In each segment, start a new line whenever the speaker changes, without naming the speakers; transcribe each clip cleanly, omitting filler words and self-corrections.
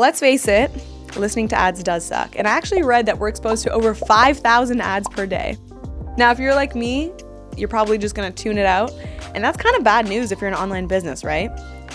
let's face it, listening to ads does suck. And I actually read that we're exposed to over 5,000 ads per day. Now, if you're like me, you're probably just gonna tune it out. And that's kind of bad news if you're an online business, right?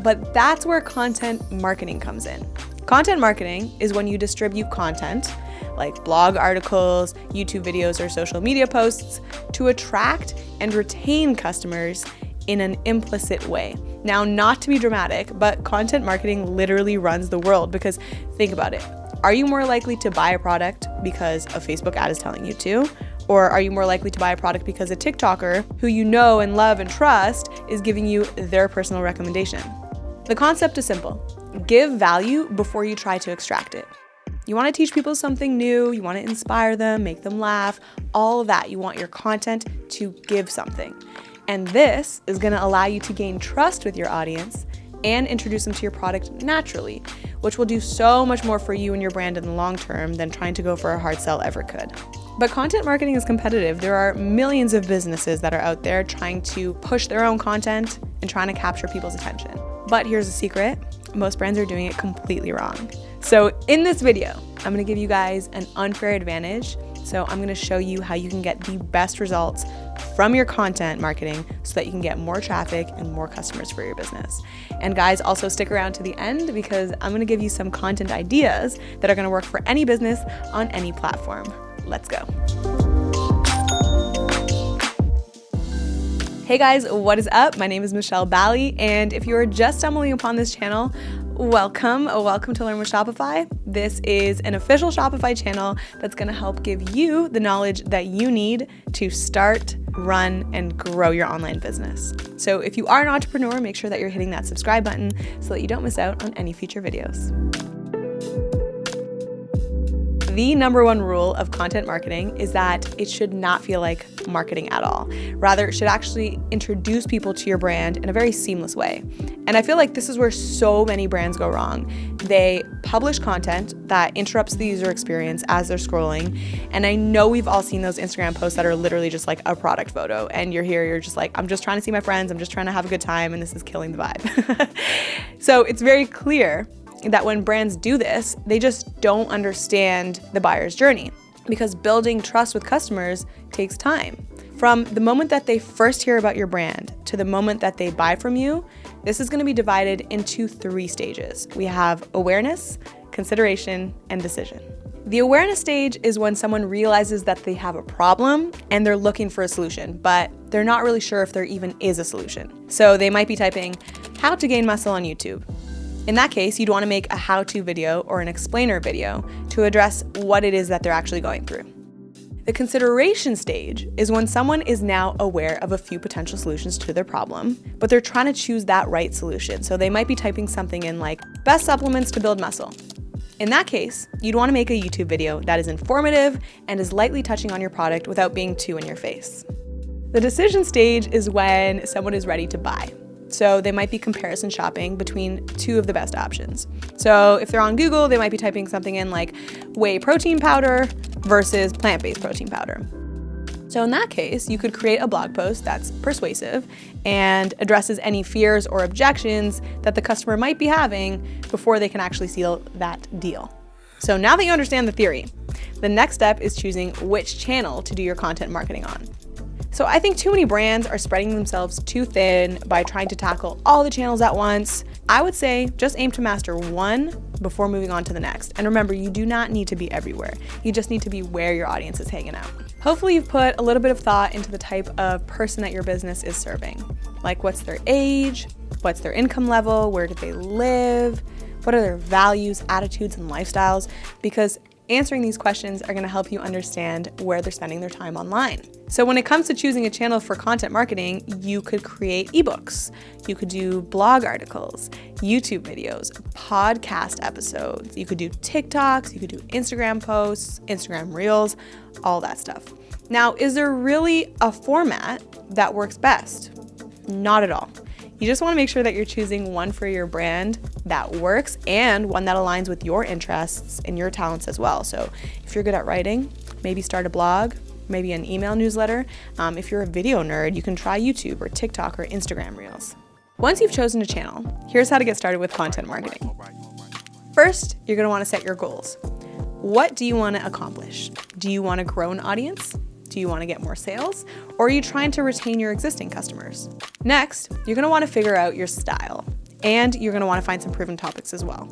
But that's where content marketing comes in. Content marketing is when you distribute content, like blog articles, YouTube videos, or social media posts, to attract and retain customers in an implicit way. Now, not to be dramatic, but content marketing literally runs the world, because think about it. Are you more likely to buy a product because a Facebook ad is telling you to? Or are you more likely to buy a product because a TikToker who you know and love and trust is giving you their personal recommendation? The concept is simple. Give value before you try to extract it. You want to teach people something new, you want to inspire them, make them laugh, all of that. You want your content to give something. And this is going to allow you to gain trust with your audience and introduce them to your product naturally, which will do so much more for you and your brand in the long term than trying to go for a hard sell ever could. But content marketing is competitive. There are millions of businesses that are out there trying to push their own content and trying to capture people's attention. But here's a secret. Most brands are doing it completely wrong. So in this video, I'm gonna give you guys an unfair advantage. So I'm gonna show you how you can get the best results from your content marketing so that you can get more traffic and more customers for your business. And guys, also stick around to the end, because I'm gonna give you some content ideas that are gonna work for any business on any platform. Let's go. Hey guys, what is up? My name is Michelle Bally, and if you are just stumbling upon this channel, welcome to Learn with Shopify. This is an official Shopify channel that's going to help give you the knowledge that you need to start, run, and grow your online business. So if you are an entrepreneur, make sure that you're hitting that subscribe button so that you don't miss out on any future videos. The number one rule of content marketing is that it should not feel like marketing at all. Rather, it should actually introduce people to your brand in a very seamless way. And I feel like this is where so many brands go wrong. They publish content that interrupts the user experience as they're scrolling. And I know we've all seen those Instagram posts that are literally just like a product photo. And you're here, you're just like, I'm just trying to see my friends, I'm just trying to have a good time, and this is killing the vibe. So it's very clear that when brands do this, they just don't understand the buyer's journey, because building trust with customers takes time. From the moment that they first hear about your brand to the moment that they buy from you, this is going to be divided into 3 stages. We have awareness, consideration, and decision. The awareness stage is when someone realizes that they have a problem and they're looking for a solution, but they're not really sure if there even is a solution. So they might be typing, "How to gain muscle on YouTube." In that case, you'd want to make a how-to video or an explainer video to address what it is that they're actually going through. The consideration stage is when someone is now aware of a few potential solutions to their problem, but they're trying to choose that right solution. So they might be typing something in like, "best supplements to build muscle." In that case, you'd want to make a YouTube video that is informative and is lightly touching on your product without being too in your face. The decision stage is when someone is ready to buy. So they might be comparison shopping between 2 of the best options. So if they're on Google, they might be typing something in like whey protein powder versus plant-based protein powder. So in that case, you could create a blog post that's persuasive and addresses any fears or objections that the customer might be having before they can actually seal that deal. So now that you understand the theory, the next step is choosing which channel to do your content marketing on. So I think too many brands are spreading themselves too thin by trying to tackle all the channels at once. I would say just aim to master one before moving on to the next. And remember, you do not need to be everywhere. You just need to be where your audience is hanging out. Hopefully you've put a little bit of thought into the type of person that your business is serving. Like, what's their age? What's their income level? Where do they live? What are their values, attitudes, and lifestyles? Because answering these questions are going to help you understand where they're spending their time online. So when it comes to choosing a channel for content marketing, you could create ebooks, you could do blog articles, YouTube videos, podcast episodes, you could do TikToks, you could do Instagram posts, Instagram reels, all that stuff. Now, is there really a format that works best? Not at all. You just want to make sure that you're choosing one for your brand that works and one that aligns with your interests and your talents as well. So if you're good at writing, maybe start a blog, maybe an email newsletter. If you're a video nerd, you can try YouTube or TikTok or Instagram Reels. Once you've chosen a channel, here's how to get started with content marketing. First, you're going to want to set your goals. What do you want to accomplish? Do you want to grow an audience? Do you want to get more sales? Or are you trying to retain your existing customers? Next, you're going to want to figure out your style. And you're going to want to find some proven topics as well.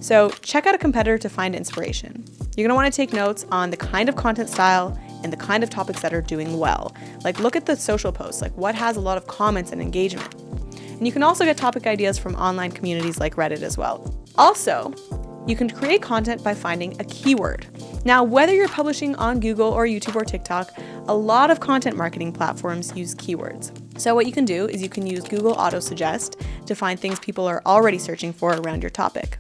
So check out a competitor to find inspiration. You're going to want to take notes on the kind of content style and the kind of topics that are doing well. Like look at the social posts, like what has a lot of comments and engagement. And you can also get topic ideas from online communities like Reddit as well. Also, you can create content by finding a keyword. Now, whether you're publishing on Google or YouTube or TikTok, a lot of content marketing platforms use keywords. So what you can do is you can use Google Auto Suggest to find things people are already searching for around your topic.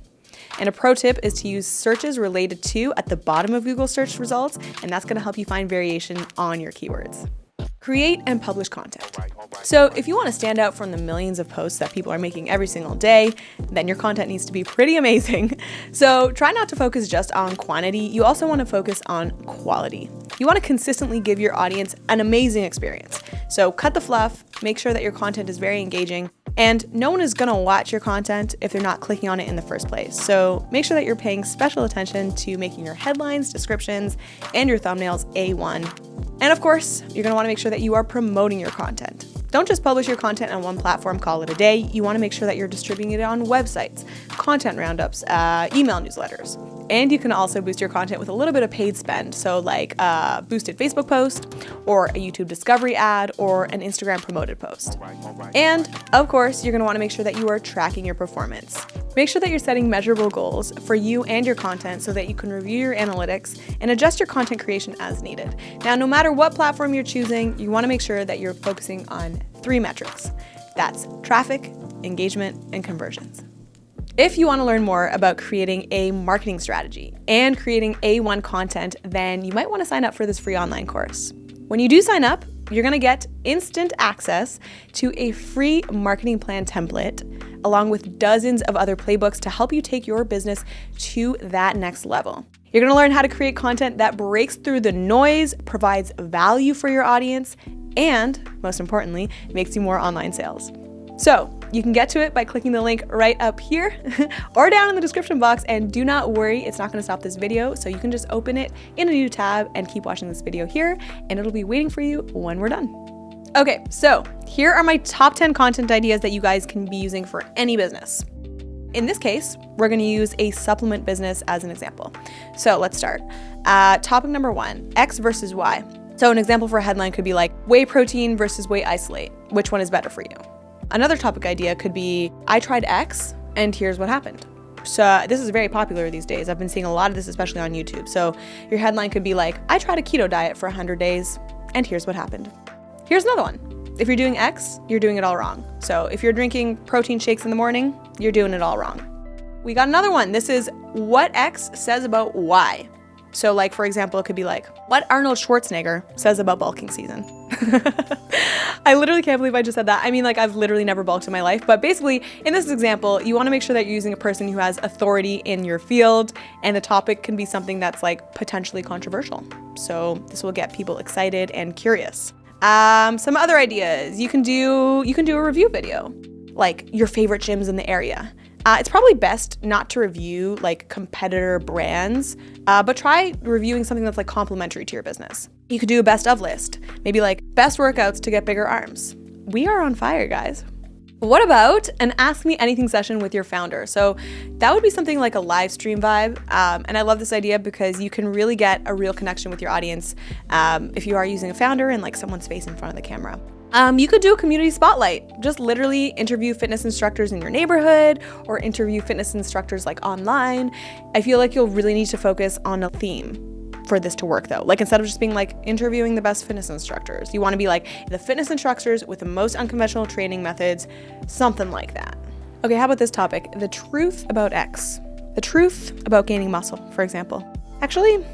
And a pro tip is to use searches related to at the bottom of Google search results, and that's going to help you find variation on your keywords. Create and publish content. So if you want to stand out from the millions of posts that people are making every single day, then your content needs to be pretty amazing. So try not to focus just on quantity. You also want to focus on quality. You want to consistently give your audience an amazing experience. So cut the fluff, make sure that your content is very engaging, and no one is going to watch your content if they're not clicking on it in the first place. So make sure that you're paying special attention to making your headlines, descriptions, and your thumbnails A1. And of course, you're going to want to make sure that you are promoting your content. Don't just publish your content on one platform, call it a day. You want to make sure that you're distributing it on websites, content roundups, email newsletters. And you can also boost your content with a little bit of paid spend. So like a boosted Facebook post or a YouTube discovery ad or an Instagram promoted post. And of course, you're going to want to make sure that you are tracking your performance. Make sure that you're setting measurable goals for you and your content so that you can review your analytics and adjust your content creation as needed. Now, no matter what platform you're choosing, you want to make sure that you're focusing on 3 metrics. That's traffic, engagement, and conversions. If you want to learn more about creating a marketing strategy and creating A1 content, then you might want to sign up for this free online course. When you do sign up, you're going to get instant access to a free marketing plan template, along with dozens of other playbooks to help you take your business to that next level. You're going to learn how to create content that breaks through the noise, provides value for your audience, and most importantly, makes you more online sales. So you can get to it by clicking the link right up here or down in the description box, and do not worry, it's not going to stop this video. So you can just open it in a new tab and keep watching this video here, and it'll be waiting for you when we're done. Okay, so here are my top 10 content ideas that you guys can be using for any business. In this case, we're going to use a supplement business as an example. So let's start. Topic number 1, X versus Y. So an example for a headline could be like whey protein versus whey isolate. Which one is better for you? Another topic idea could be, I tried X and here's what happened. So this is very popular these days. I've been seeing a lot of this, especially on YouTube. So your headline could be like, I tried a keto diet for 100 days and here's what happened. Here's another one. If you're doing X, you're doing it all wrong. So if you're drinking protein shakes in the morning, you're doing it all wrong. We got another one. This is what X says about Y. So like, for example, it could be like, what Arnold Schwarzenegger says about bulking season. I literally can't believe I just said that. I mean, like, I've literally never bulked in my life, but basically in this example, you want to make sure that you're using a person who has authority in your field, and the topic can be something that's like potentially controversial. So this will get people excited and curious. Some other ideas, you can do a review video, like your favorite gyms in the area. It's probably best not to review like competitor brands, but try reviewing something that's like complementary to your business. You could do a best of list, maybe like best workouts to get bigger arms. We are on fire, guys. What about an Ask Me Anything session with your founder? So that would be something like a live stream vibe. And I love this idea because you can really get a real connection with your audience if you are using a founder and like someone's face in front of the camera. You could do a community spotlight. Just literally interview fitness instructors in your neighborhood or interview fitness instructors like online. I feel like you'll really need to focus on a theme for this to work though. Like instead of just being like interviewing the best fitness instructors, you want to be like the fitness instructors with the most unconventional training methods, something like that. Okay, how about this topic? The truth about X. The truth about gaining muscle, for example. Actually,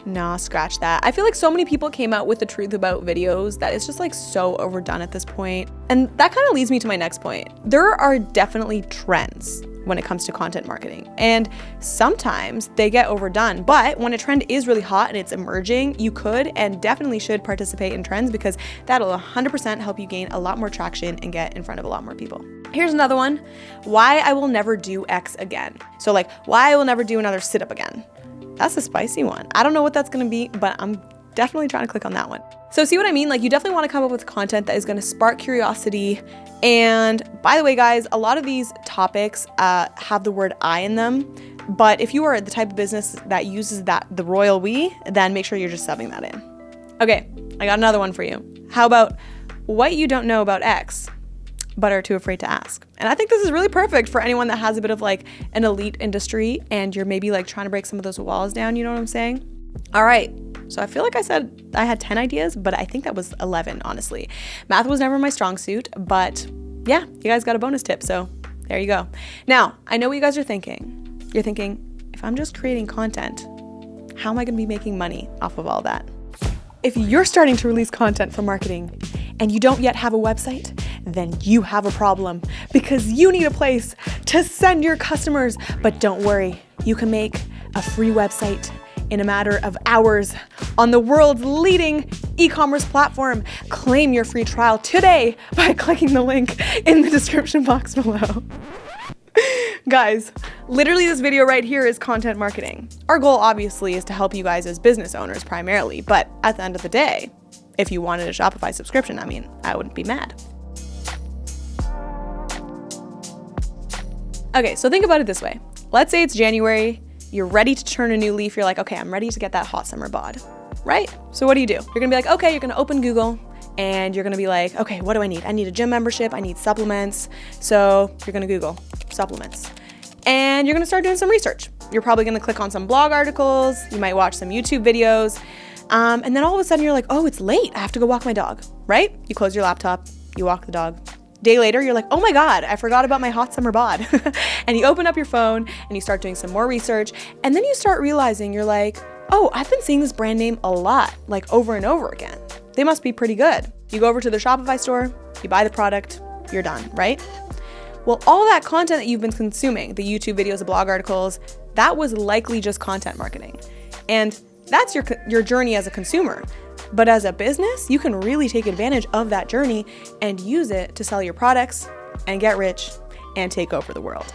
Nah, scratch that. I feel like so many people came out with the truth about videos that it's just like so overdone at this point. And that kind of leads me to my next point. There are definitely trends when it comes to content marketing, and sometimes they get overdone. But when a trend is really hot and it's emerging, you could and definitely should participate in trends, because that'll 100% help you gain a lot more traction and get in front of a lot more people. Here's another one: why I will never do X again. So like, why I will never do another sit-up again. That's a spicy one. I don't know what that's gonna be, but I'm definitely trying to click on that one. So see what I mean? Like, you definitely wanna come up with content that is gonna spark curiosity. And by the way, guys, a lot of these topics have the word I in them. But if you are the type of business that uses the royal we, then make sure you're just subbing that in. Okay, I got another one for you. How about what you don't know about X, but are too afraid to ask? And I think this is really perfect for anyone that has a bit of like an elite industry and you're maybe like trying to break some of those walls down, you know what I'm saying? All right, so I feel like I said I had 10 ideas, but I think that was 11, honestly. Math was never my strong suit, but yeah, you guys got a bonus tip, so there you go. Now, I know what you guys are thinking. You're thinking, if I'm just creating content, how am I gonna be making money off of all that? If you're starting to release content for marketing and you don't yet have a website, then you have a problem, because you need a place to send your customers. But don't worry, you can make a free website in a matter of hours on the world's leading e-commerce platform. Claim your free trial today by clicking the link in the description box below. Guys, literally this video right here is content marketing. Our goal obviously is to help you guys as business owners primarily, but at the end of the day, if you wanted a Shopify subscription, I wouldn't be mad. Okay, so think about it this way. Let's say it's January, you're ready to turn a new leaf. You're like, okay, I'm ready to get that hot summer bod, right? So what do? You're gonna be like, okay, you're gonna open Google and you're gonna be like, okay, what do I need? I need a gym membership, I need supplements. So you're gonna Google supplements and you're gonna start doing some research. You're probably gonna click on some blog articles, you might watch some YouTube videos, and then all of a sudden you're like, oh, it's late, I have to go walk my dog, right? You close your laptop, you walk the dog. Day later, you're like, oh my God, I forgot about my hot summer bod. And you open up your phone and you start doing some more research. And then you start realizing, you're like, oh, I've been seeing this brand name a lot, like over and over again. They must be pretty good. You go over to their Shopify store, you buy the product, you're done, right? Well, all that content that you've been consuming, the YouTube videos, the blog articles, that was likely just content marketing. And that's your journey as a consumer. But as a business, you can really take advantage of that journey and use it to sell your products and get rich and take over the world.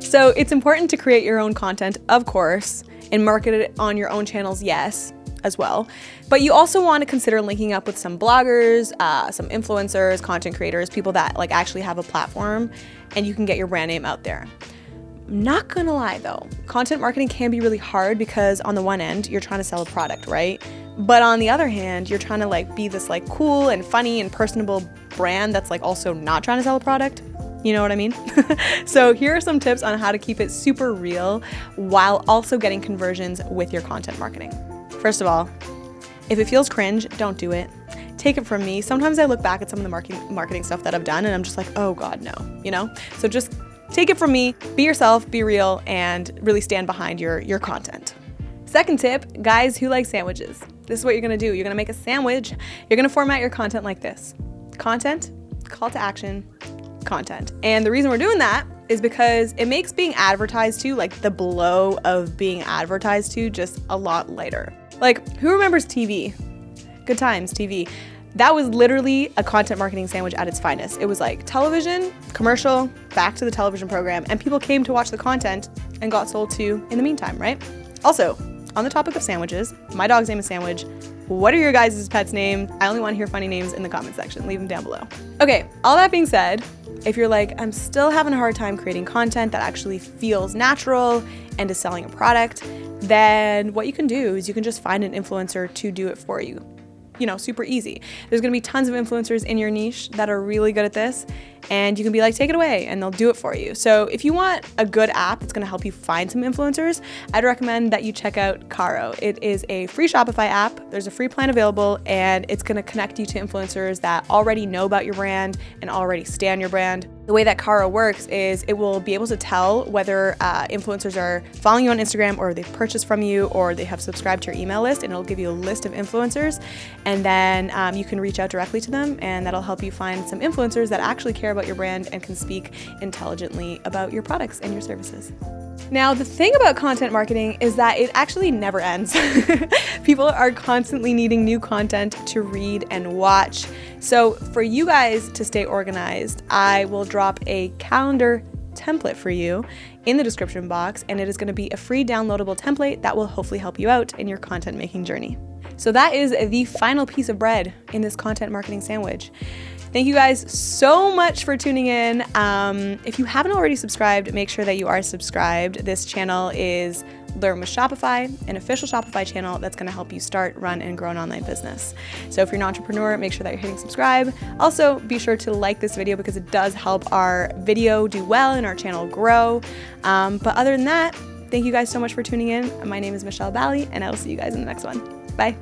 So it's important to create your own content, of course, and market it on your own channels, yes, as well. But you also want to consider linking up with some bloggers, some influencers, content creators, people that like actually have a platform, and you can get your brand name out there. Not gonna lie though, content marketing can be really hard because on the one end, you're trying to sell a product, right? But on the other hand, you're trying to like be this like cool and funny and personable brand that's like also not trying to sell a product. You know what I mean? So here are some tips on how to keep it super real while also getting conversions with your content marketing. First of all, if it feels cringe, don't do it. Take it from me. Sometimes I look back at some of the marketing stuff that I've done and I'm just like, oh God, no, you know? So just take it from me, be yourself, be real, and really stand behind your content. Second tip, guys who like sandwiches. This is what you're gonna do. You're gonna make a sandwich. You're gonna format your content like this. Content, call to action, content. And the reason we're doing that is because it makes being advertised to, like the blow of being advertised to, just a lot lighter. Like, who remembers TV? Good times, TV. That was literally a content marketing sandwich at its finest. It was like television, commercial, back to the television program, and people came to watch the content and got sold to in the meantime, right? Also, on the topic of sandwiches, my dog's name is Sandwich. What are your guys' pets' names? I only want to hear funny names in the comment section. Leave them down below. Okay, all that being said, if you're like, I'm still having a hard time creating content that actually feels natural and is selling a product, then what you can do is you can just find an influencer to do it for you. You know, super easy. There's gonna be tons of influencers in your niche that are really good at this, and you can be like, take it away, and they'll do it for you. So if you want a good app that's going to help you find some influencers, I'd recommend that you check out Caro. It is a free Shopify app. There's a free plan available, and it's going to connect you to influencers that already know about your brand and already stand your brand. The way that Caro works is it will be able to tell whether influencers are following you on Instagram, or they've purchased from you, or they have subscribed to your email list, and it'll give you a list of influencers, and then you can reach out directly to them, and that'll help you find some influencers that actually care about your brand and can speak intelligently about your products and your services. Now, the thing about content marketing is that it actually never ends. People are constantly needing new content to read and watch. So for you guys to stay organized, I will drop a calendar template for you in the description box, and it is going to be a free downloadable template that will hopefully help you out in your content making journey. So that is the final piece of bread in this content marketing sandwich. Thank you guys so much for tuning in. If you haven't already subscribed, make sure that you are subscribed. This channel is Learn with Shopify, an official Shopify channel that's going to help you start, run, and grow an online business. So if you're an entrepreneur, make sure that you're hitting subscribe. Also, be sure to like this video because it does help our video do well and our channel grow. But other than that, thank you guys so much for tuning in. My name is Michelle Bally, and I will see you guys in the next one. Bye.